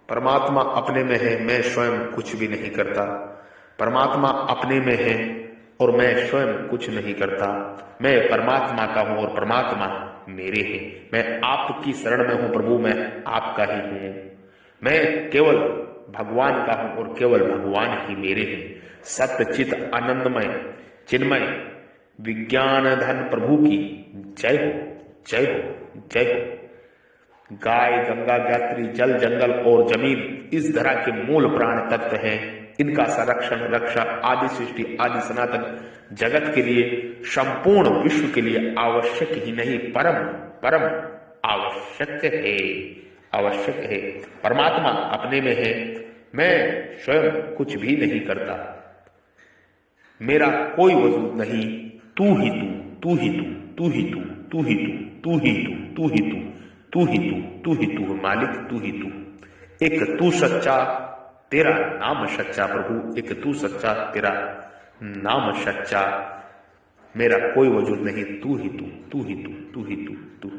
परमात्मा अपने में है, मैं स्वयं कुछ भी नहीं करता। परमात्मा अपने में है और मैं स्वयं कुछ नहीं करता। मैं परमात्मा का हूं और परमात्मा मेरे हैं। मैं आपकी शरण में हूं प्रभु, मैं आपका ही हूं। मैं केवल भगवान का हूं और केवल भगवान ही मेरे हैं। सत्य चित आनंदमय चिन्मय विज्ञान धन प्रभु की जय हो, जय हो, जय हो। गाय, गंगा, गायत्री, जल, जंगल और जमीन इस धरा के मूल प्राण तत्व हैं। इनका संरक्षण, रक्षा आदि सृष्टि आदि सनातन जगत के लिए, संपूर्ण विश्व के लिए आवश्यक ही नहीं, परम परम आवश्यक है, आवश्यक है। परमात्मा अपने में है, मैं स्वयं कुछ भी नहीं करता। मेरा कोई वजूद नहीं, तू ही तू, तू ही तू, तू ही तू, तू ही तू, तू ही तू, तू ही तू, तू ही तू, तू ही तू मालिक, तू ही तू। एक तू सच्चा, तेरा नाम सच्चा प्रभु। एक तू सच्चा, तेरा नाम सच्चा। मेरा कोई वजूद नहीं, तू ही तू, तू ही तू, तू ही तू, तू।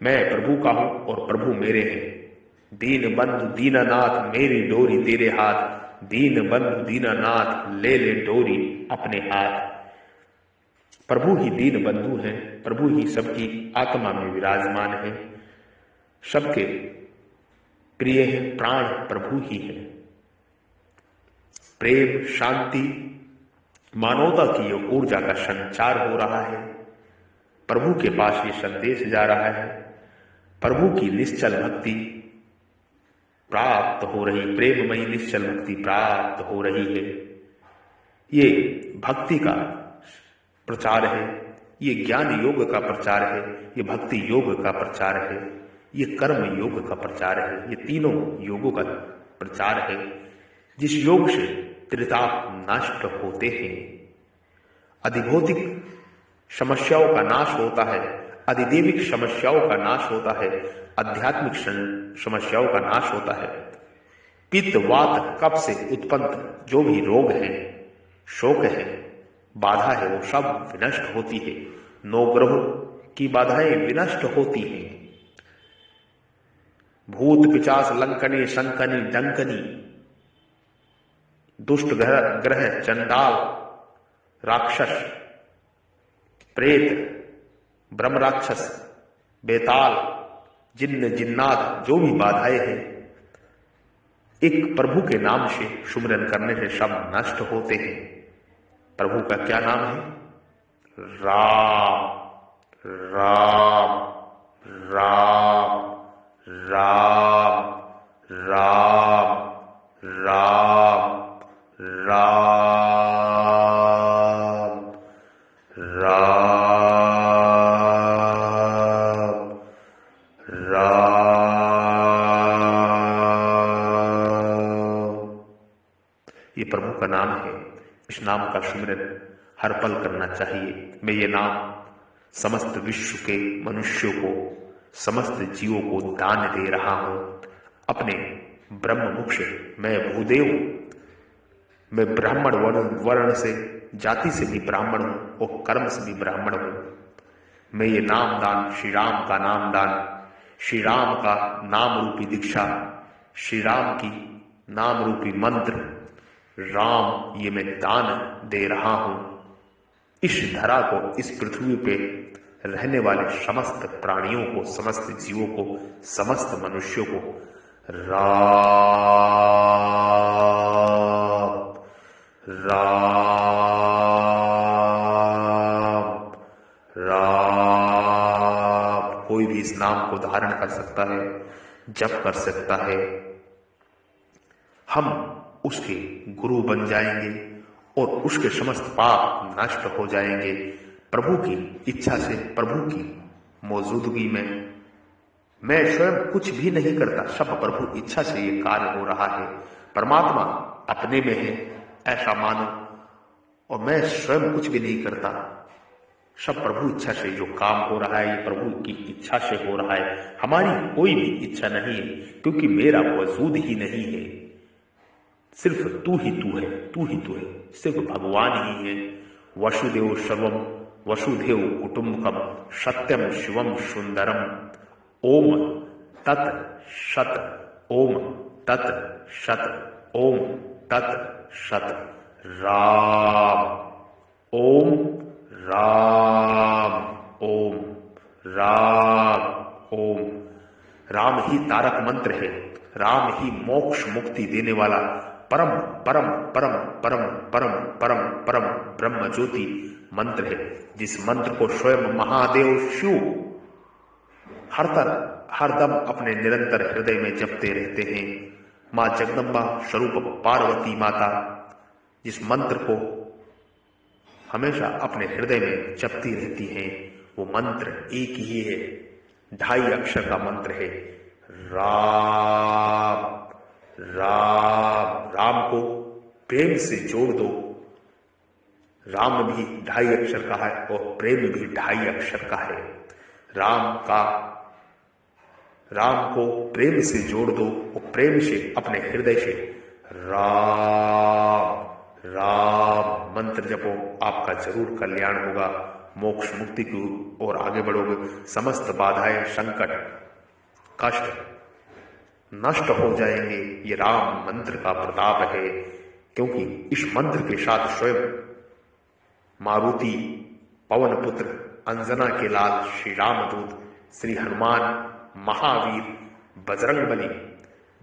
मैं प्रभु का हूं और प्रभु मेरे हैं। दीन बंधु दीनानाथ मेरी डोरी तेरे हाथ। दीन बंधु दीनानाथ ले ले डोरी अपने हाथ। प्रभु ही दीन बंधु है, प्रभु ही सबकी आत्मा में विराजमान है। सबके प्रिय है, प्राण प्रभु ही है। प्रेम, शांति, मानवता की ये ऊर्जा का संचार हो रहा है। प्रभु के पास ये संदेश जा रहा है। प्रभु की निश्चल भक्ति प्राप्त हो रही, प्रेममयी निश्चल भक्ति प्राप्त हो रही है। ये भक्ति का प्रचार है, ये ज्ञान योग का प्रचार है, ये भक्ति योग का प्रचार है, ये कर्म योग का प्रचार है। ये तीनों योगों का प्रचार है, जिस योग से त्रिताप नष्ट होते हैं। अधिभौतिक समस्याओं का नाश होता है, अधिदेविक समस्याओं का नाश होता है, आध्यात्मिक समस्याओं का नाश होता है। पित्त, वात, कफ से उत्पन्न जो भी रोग है, शोक है, बाधा है, वो सब विनष्ट होती है। नौ ग्रहों की बाधाएं विनष्ट होती हैं। भूत, पिशाच, लंकनी, शंकनी, डंकनी, दुष्ट ग्रह, चंडाल, राक्षस, प्रेत, ब्रह्म राक्षस, बेताल, जिन्न, जिन्नात, जो भी बाधाएं हैं, एक प्रभु के नाम से सुमिरन करने से सब नष्ट होते हैं। प्रभु का क्या नाम है? राम, राम, राम, राम, राम, राम, राम, राम, राम। ये प्रभु का नाम है। इस नाम का सुमिरन हर पल करना चाहिए। मैं ये नाम समस्त विश्व के मनुष्यों को, समस्त जीवों को दान दे रहा हूं। अपने ब्रह्म मुख से मैं भूदेव हूं। मैं ब्राह्मण वर्ण से, जाति से भी ब्राह्मण हूं और कर्म से भी ब्राह्मण हूं। मैं ये नाम दान, श्री राम का नाम दान, श्री राम का नाम रूपी दीक्षा, श्री राम की नाम रूपी मंत्र, राम, ये मैं दान दे रहा हूं। इस धरा को, इस पृथ्वी पे रहने वाले समस्त प्राणियों को, समस्त जीवों को, समस्त मनुष्यों को राम, राम, राम। कोई भी इस नाम को धारण कर सकता है, जप कर सकता है। हम उसके गुरु बन जाएंगे और उसके समस्त पाप नष्ट हो जाएंगे। प्रभु की इच्छा से, प्रभु की मौजूदगी में मैं स्वयं कुछ भी नहीं करता, सब प्रभु इच्छा से ये कार्य हो रहा है। परमात्मा अपने में है ऐसा मानो, और मैं स्वयं कुछ भी नहीं करता। सब प्रभु इच्छा से जो काम हो रहा है, ये प्रभु की इच्छा से हो रहा है। हमारी कोई भी इच्छा नहीं है, क्योंकि मेरा वजूद ही नहीं है। सिर्फ तू ही तू है, तू ही तू है, सिर्फ भगवान ही है। वसुदेव सर्वम वसुदेव कुटुंबकम सत्यम शिवम सुंदरम। ओम तत् सत, ओम तत् सत, ओम तत् सत। राम, ओम राम, ओम राम, ओम। राम ही तारक मंत्र है, राम ही मोक्ष मुक्ति देने वाला परम परम परम परम परम परम परम ब्रह्म ज्योति मंत्र है, जिस मंत्र को स्वयं महादेव शिव हरदम अपने निरंतर हृदय में जपते रहते हैं। मां जगदम्बा स्वरूप पार्वती माता जिस मंत्र को हमेशा अपने हृदय में जपती रहती हैं, वो मंत्र एक ही है, 2.5 अक्षर का मंत्र है, राम। राम, राम को प्रेम से जोड़ दो। राम भी 2.5 अक्षर का है और प्रेम भी 2.5 अक्षर का है। राम को प्रेम से जोड़ दो और प्रेम से अपने हृदय से राम राम मंत्र जपो, आपका जरूर कल्याण होगा, मोक्ष मुक्ति की ओर आगे बढ़ोगे। समस्त बाधाएं, संकट, कष्ट नष्ट हो जाएंगे। ये राम मंत्र का प्रताप है, क्योंकि इस मंत्र के साथ स्वयं मारुति, पवन पुत्र, अंजना के लाल श्री रामदूत, श्री हनुमान, महावीर, बजरंगबली,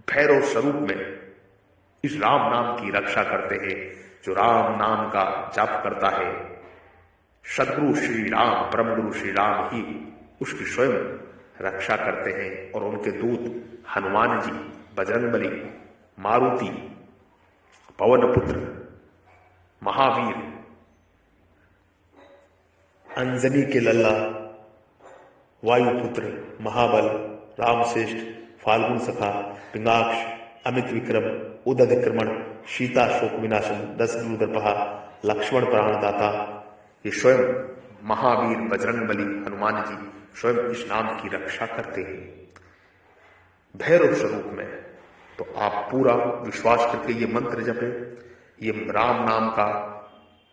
भैरव स्वरूप में इस राम नाम की रक्षा करते हैं। जो राम नाम का जाप करता है, सदगुरु श्री राम, परम गुरु श्री राम ही उसकी स्वयं रक्षा करते हैं। और उनके दूत हनुमान जी, बजरंगबली, मारुति, पवन पुत्र, महावीर, अंजनी के लल्ला, वायुपुत्र, महाबल, रामश्रेष्ठ, फाल्गुन सखा, पिंगाक्ष, अमित विक्रम, उदधिक्रमण, सीता शोक विनाशन, 10 दूरदर्पहा, लक्ष्मण प्राणदाता, ये स्वयं महावीर बजरंगबली हनुमान जी स्वयं इस नाम की रक्षा करते हैं भैरव स्वरूप में। तो आप पूरा विश्वास करके ये मंत्र जपें। ये राम नाम का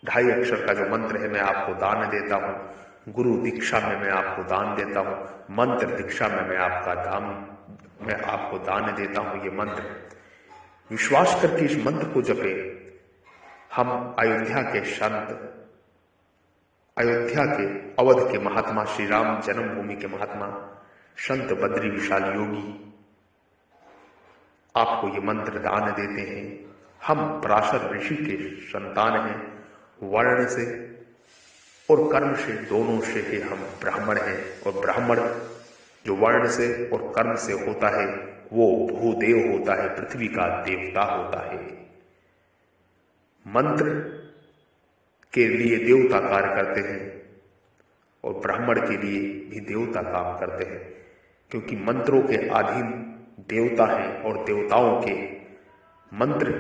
2.5 अक्षर का जो मंत्र है, मैं आपको दान देता हूं। गुरु दीक्षा में मैं आपको दान देता हूं, मंत्र दीक्षा में मैं आपको दान देता हूं। ये मंत्र विश्वास करके इस मंत्र को जपे। हम अयोध्या के संत, अयोध्या के अवध के महात्मा, श्री राम जन्मभूमि के महात्मा संत बद्री विशाल योगी आपको ये मंत्र दान देते हैं। हम पराशर ऋषि के संतान हैं, वर्ण से और कर्म से दोनों से ही हम ब्राह्मण हैं। और ब्राह्मण जो वर्ण से और कर्म से होता है, वो भूदेव होता है, पृथ्वी का देवता होता है। मंत्र के लिए देवता कार्य करते हैं और ब्राह्मण के लिए भी देवता काम करते हैं, क्योंकि मंत्रों के अधीन देवता हैं और देवताओं के मंत्र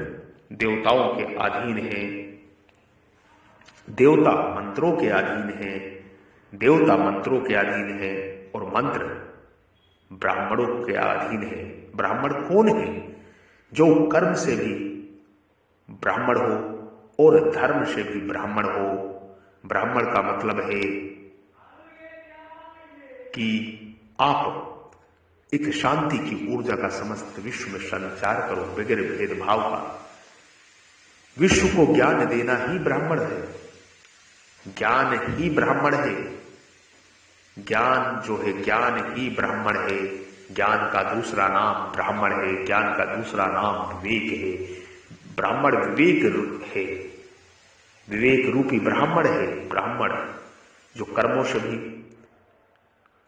देवताओं के अधीन हैं। देवता मंत्रों के अधीन है, देवता मंत्रों के अधीन है और मंत्र ब्राह्मणों के अधीन है। ब्राह्मण कौन है? जो कर्म से भी ब्राह्मण हो और धर्म से भी ब्राह्मण हो। ब्राह्मण का मतलब है कि आप एक शांति की ऊर्जा का समस्त विश्व में संचार करो, बगैर भेदभाव का। विश्व को ज्ञान देना ही ब्राह्मण है, ज्ञान ही ब्राह्मण है। ज्ञान जो है, ज्ञान ही ब्राह्मण है। ज्ञान का दूसरा नाम ब्राह्मण है, ज्ञान का दूसरा नाम विवेक है। ब्राह्मण विवेक है, विवेक रूपी ब्राह्मण है। ब्राह्मण जो कर्मों से भी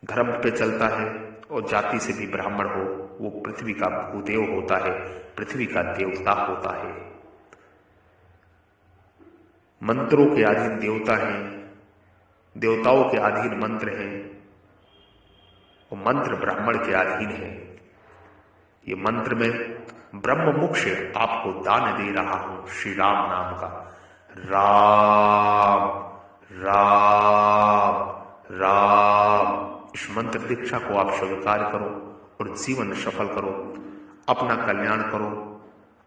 धर्म पे चलता है और जाति से भी ब्राह्मण हो, वो पृथ्वी का भूदेव होता है, पृथ्वी का देवता होता है। मंत्रों के अधीन देवता हैं, देवताओं के अधीन मंत्र हैं और मंत्र ब्राह्मण के अधीन है। ये मंत्र में ब्रह्म मुख से आपको दान दे रहा हूं, श्री राम नाम का। राम राम राम, इस मंत्र दीक्षा को आप स्वीकार करो और जीवन सफल करो, अपना कल्याण करो,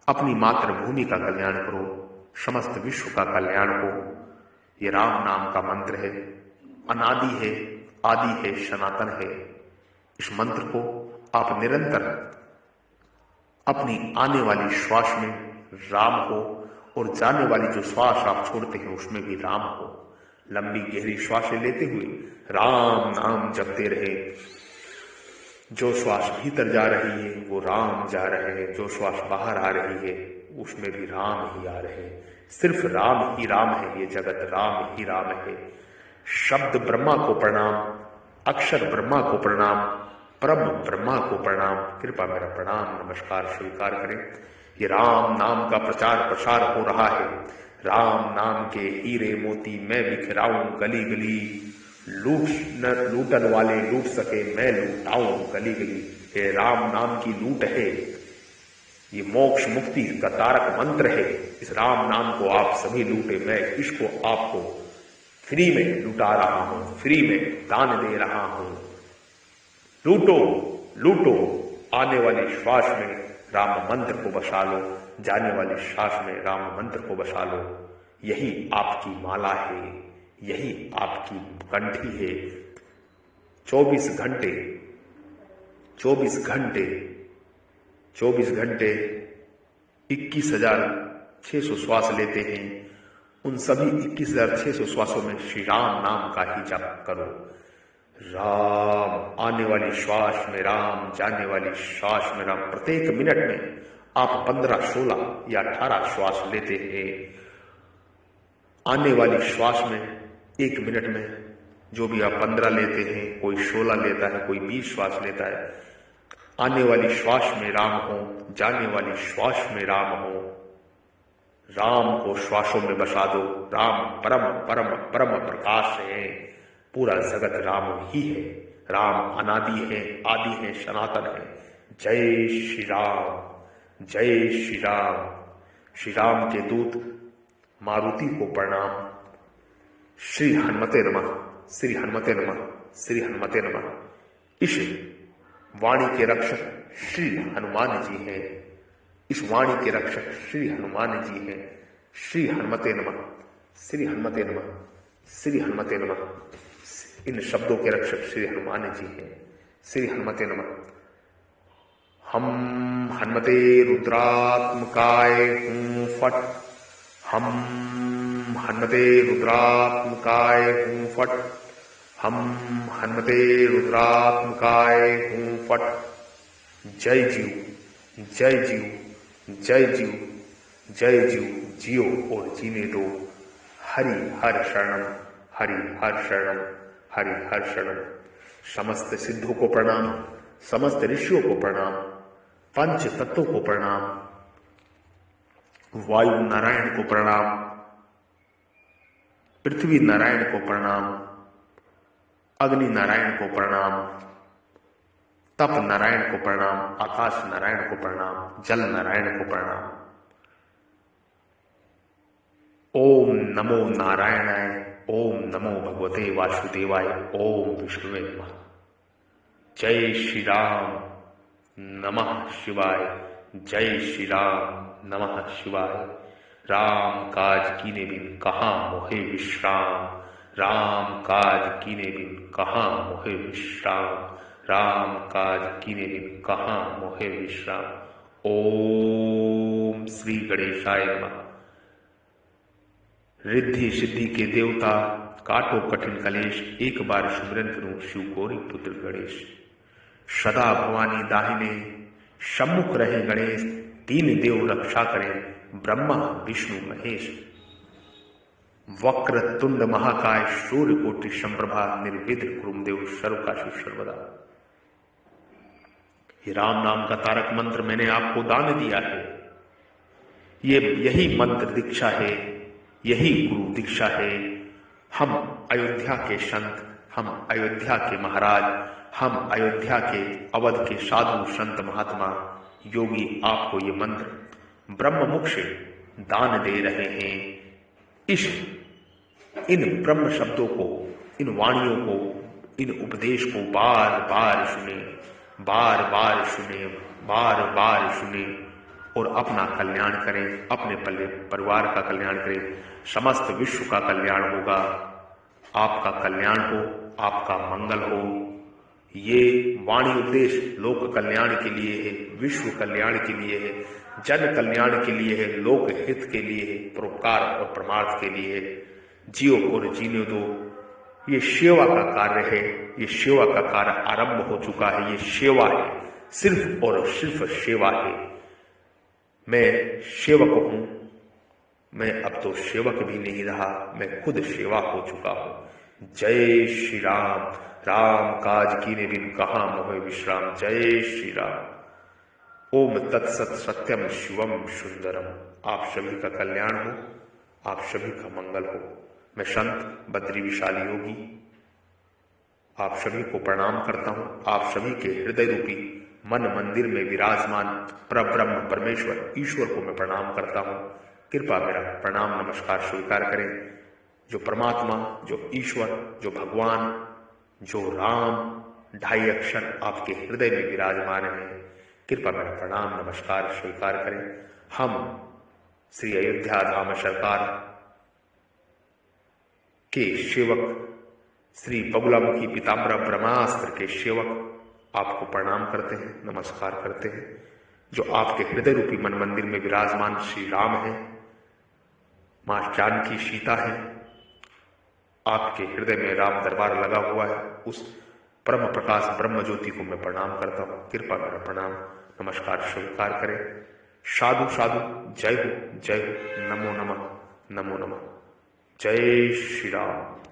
अपनी मातृभूमि का कल्याण करो, समस्त विश्व का कल्याण हो। ये राम नाम का मंत्र है, अनादि है, आदि है, सनातन है। इस मंत्र को आप निरंतर अपनी आने वाली श्वास में राम हो और जाने वाली जो श्वास आप छोड़ते हैं उसमें भी राम हो। लंबी गहरी श्वासें लेते हुए राम नाम जपते रहे। जो श्वास भीतर जा रही है वो राम जा रहे हैं, जो श्वास बाहर आ रही है उसमें भी राम ही आ रहे हैं। सिर्फ राम ही राम है, ये जगत राम ही राम है। शब्द ब्रह्मा को प्रणाम, अक्षर ब्रह्मा को प्रणाम, परम ब्रह्मा को प्रणाम। कृपा मेरा प्रणाम नमस्कार स्वीकार करें। ये राम नाम का प्रचार प्रसार हो रहा है। राम नाम के हीरे मोती मैं बिखराऊं गली गली, लूटन वाले लूट सके मैं लूटाऊं गली गली। ये राम नाम की लूट है, ये मोक्ष मुक्ति का तारक मंत्र है। इस राम नाम को आप सभी लूटे, मैं इसको आपको फ्री में लुटा रहा हूं, फ्री में दान दे रहा हूं। लूटो लूटो, आने वाली श्वास में राम मंत्र को बसा लो, जाने वाली श्वास में राम मंत्र को बसा लो। यही आपकी माला है, यही आपकी कंठी है। 24 घंटे 21,600 श्वास लेते हैं। उन सभी 21,600 श्वासों में श्री राम नाम का ही जप करो। राम, आने वाली श्वास में राम, जाने वाली श्वास में राम। प्रत्येक मिनट में आप 15, 16 या 18 श्वास लेते हैं। आने वाली श्वास में 1 मिनट में जो भी आप 15 लेते हैं, कोई 16 लेता है, कोई 20 श्वास लेता है। आने वाली श्वास में राम हो, जाने वाली श्वास में राम हो। राम को श्वासों में बसा दो। राम परम परम परम प्रकाश है, पूरा जगत राम ही है। राम अनादि है, आदि है, सनातन है। जय श्री राम, जय श्री राम। श्री राम के दूत मारुति को प्रणाम। श्री हनुमते नमः, श्री हनुमते नमः, श्री हनुमते नमः। इस वाणी के रक्षक श्री हनुमान जी हैं। इस वाणी के रक्षक श्री हनुमान जी हैं। श्री हनुमते नमः, श्री हनुमते नमः, श्री हनुमते नमः। इन शब्दों के रक्षक श्री हनुमान जी हैं। श्री हनुमते नमः। हम हनुमते रुद्रात्मकाय हूं फट। हम हनुमते रुद्रात्मकाय हूं फट। हम हनुमते रुद्रात्मकाय हूं फट। जय जीव, जय जीव, जय जीव, जय जीव। जियो और जीने दो। हरि हर शरणम, हरि हर शरणम, हरि हर शरणम। समस्त सिद्धों को प्रणाम, समस्त ऋषियों को प्रणाम, पंच तत्वों को प्रणाम, वायु नारायण को प्रणाम, पृथ्वी नारायण को प्रणाम, अग्नि नारायण को प्रणाम, तप नारायण को प्रणाम, आकाश नारायण को प्रणाम, जल नारायण को प्रणाम। ओम नमो नारायणाय, ओम नमो भगवते वासुदेवाय, ओम विष्णुवे नमः। जय श्री राम, नमः शिवाय। जय श्री राम, नमः शिवाय। राम काज कीने बिन कहाँ मोहे विश्राम। राम काज कीने बिन कहाँ मोहे विश्राम। राम काज कीने बिन कहाँ मोहे विश्राम। ओम श्री गणेशाय नमः। रिद्धि सिद्धि के देवता, काटो कठिन कलेश, एक बार सुमिरन करूं शिव गौरी पुत्र गणेश। सदा भवानी दाहिने, सम्मुख रहे गणेश, तीन देव रक्षा करें, ब्रह्मा विष्णु महेश। वक्र तुंड महाकाय, सूर्य कोटि संप्रभा, निर्विघ्न कुरुम देव सर्वकाशु सर्वदा। ये राम नाम का तारक मंत्र मैंने आपको दान दिया है। यही मंत्र दीक्षा है, यही गुरु दीक्षा है। हम अयोध्या के संत, हम अयोध्या के महाराज, हम अयोध्या के अवध के साधु संत महात्मा योगी आपको ये मंत्र ब्रह्म मुख से दान दे रहे हैं। इन ब्रह्म शब्दों को, इन वाणियों को, इन उपदेश को बार बार सुने, बार बार सुने, बार बार सुने और अपना कल्याण करें, अपने परिवार का कल्याण करें। समस्त विश्व का कल्याण होगा। आपका कल्याण हो, आपका मंगल हो। ये वाणी उपदेश लोक कल्याण के लिए है, विश्व कल्याण के लिए है, जन कल्याण के लिए है, लोक हित के लिए है, परोपकार और परमार्थ के लिए है। जियो और जीने दो। ये सेवा का कार्य है, ये सेवा का कार्य आरंभ हो चुका है। ये सेवा है, सिर्फ और सिर्फ सेवा है। मैं सेवक हूं, मैं अब तो सेवक भी नहीं रहा, मैं खुद सेवा हो चुका हूं। जय श्री राम। राम काज कीने बिन कहां मोह विश्राम। जय श्री राम। ओम तत्सत सत्यम शिवम सुंदरम। आप सभी का कल्याण हो, आप सभी का मंगल हो। मैं संत बद्री विशाल योगी आप सभी को प्रणाम करता हूं। आप सभी के हृदय रूपी मन मंदिर में विराजमान परब्रह्म परमेश्वर ईश्वर को मैं प्रणाम करता हूं। कृपा मेरा प्रणाम नमस्कार स्वीकार करें। जो परमात्मा, जो ईश्वर, जो भगवान, जो राम 2.5 अक्षर आपके हृदय में विराजमान है, कृपा मेरा प्रणाम नमस्कार स्वीकार करें। हम श्री अयोध्या धाम सरकार के सेवक श्री बगुलामुखी पीताम्बर ब्रह्मास्त्र के सेवक आपको प्रणाम करते हैं, नमस्कार करते हैं। जो आपके हृदय रूपी मन मंदिर में विराजमान श्री राम है, मां जानकी सीता है, आपके हृदय में राम दरबार लगा हुआ है, उस परम प्रकाश ब्रह्म ज्योति को मैं प्रणाम करता हूं। कृपा मेरा प्रणाम नमस्कार स्वीकार करें। साधु साधु। जय हो, जय हो। नमो नमः, नमो नमः। जय श्री राम।